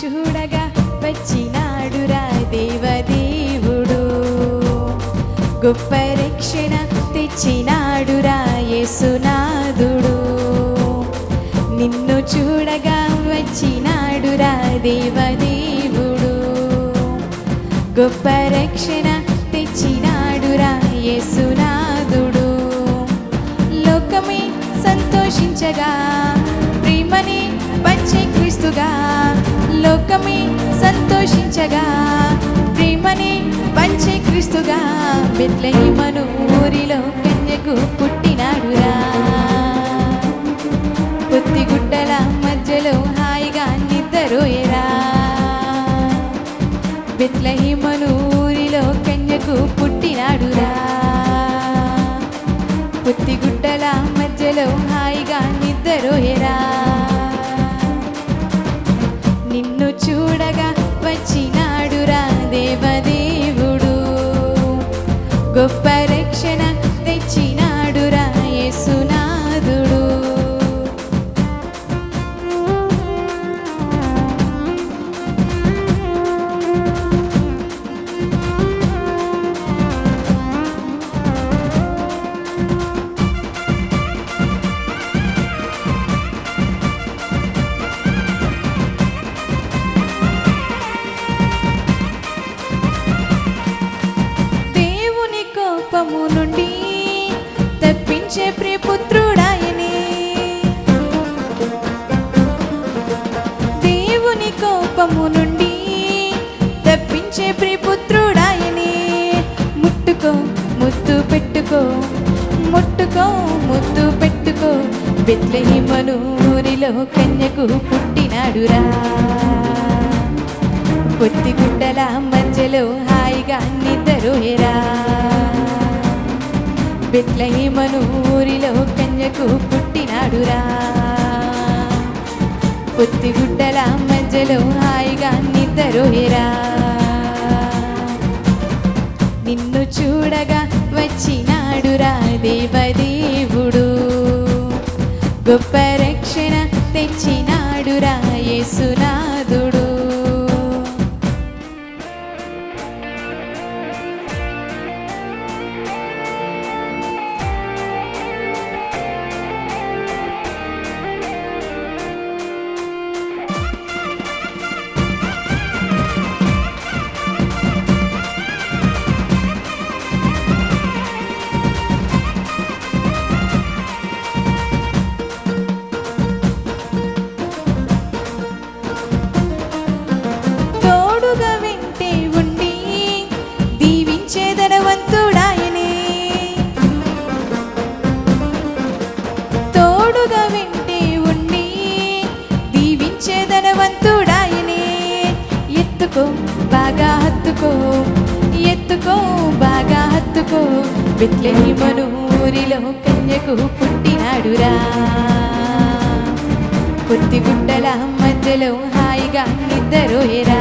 చూడగా వచ్చినాడురా దేవదేవుడు, గొప్ప రక్షణ తెచ్చినాడురా యేసునాథుడు. నిన్ను చూడగా వచ్చినాడురా దేవదేవుడు, గొప్ప రక్షణ తెచ్చినాడురా యేసునాథుడు. లోకమే సంతోషించగా ప్రేమని పంచే క్రీస్తుగా, లోకమే సంతోషించగా ప్రేమని పంచే క్రీస్తుగా, బెత్లెహేము ఊరిలో కన్యకు పుట్టినాడురా. పొత్తిగుడ్డల మధ్యలో హాయిగా నిద్రపోయేరా. బెత్లెహేము ఊరిలో కన్యకు పుట్టినాడురా. పొత్తిగుడ్డల మధ్యలో హాయిగా నిద్రపోయేరా. నిన్ను చూడగా వచ్చినాడురా దేవదేవుడు, గొప్ప రక్షణ తెచ్చినాడురా యేసునాథుడు. కోపము నుండి తప్పించే ప్రియపుత్రుడాయనే, దేవుని కోపము నుండి తప్పించే ప్రియపుత్రుడాయనే. ముట్టుకో ముద్దు పెట్టుకో, ముట్టుకో ముద్దు పెట్టుకో, బెత్లెహేము ఊరిలో కన్యకు పుట్టినాడురా. పొత్తిగుడ్డల మధ్యలో హాయిగా నిద్రపోయేరా. బెత్లెహేము ఊరిలో కన్యకు పుట్టినాడురా. పొత్తిగుడ్డల మధ్యలో హాయిగా నిద్రపోయేరా. నిన్ను చూడగా వచ్చినాడురా దేవదేవుడు, గొప్ప రక్షణ తెచ్చినాడురా యేసునాథుడు. తోడుగా వెంటే ఉండి దీవించే ధనవంతుడాయనే. ఎత్తుకో బాగా హత్తుకో, ఎత్తుకో బాగా హత్తుకో, బెత్లెహేము ఊరిలో కన్యకు పుట్టినాడురా. పొత్తిగుడ్డల మధ్యలో హాయిగా నిద్రపోయేరా.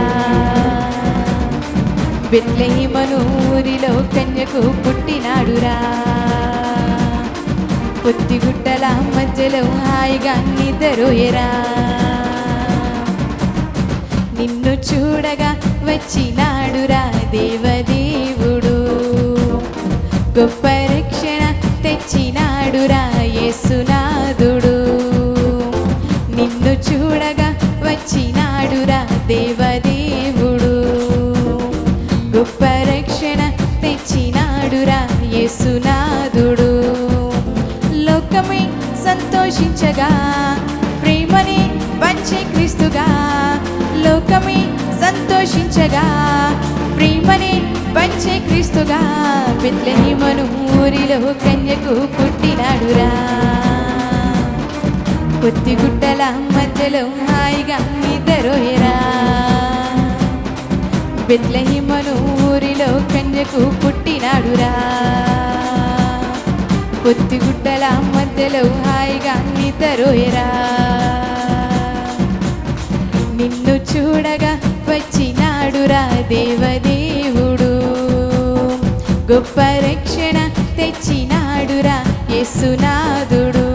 బెత్లెహేము ఊరిలో కన్యకు పుట్టినాడురా. పొత్తిగుడ్డల మధ్యలో హాయిగా నిద్రపోయేరా. నిన్ను చూడగా వచ్చినాడురా దేవదేవుడు, గొప్ప రక్షణ తెచ్చినాడురా యేసునాథుడు. నిన్ను చూడగా వచ్చినాడురా దేవదేవుడు, గొప్ప రక్షణ తెచ్చినాడురా యేసునాథుడు. లోకమే సంతోషించగా ప్రేమని పంచే క్రీస్తుగా, లోకమే సంతోషించగా ప్రేమని పంచే క్రీస్తుగా, బెత్లెహేము ఊరిలో కన్యకు పుట్టినాడురా. పొత్తిగుడ్డల మధ్యలో హాయిగా నిద్రపోయేరా. బెత్లెహేము ఊరిలో కన్యకు పుట్టినాడురా. పొత్తిగుడ్డల మధ్యలో హాయిగా నిద్రపోయేరా. నిన్ను చూడగా వచ్చినాడురా దేవదేవుడు, గొప్ప రక్షణ తెచ్చినాడురా యేసునాథుడు.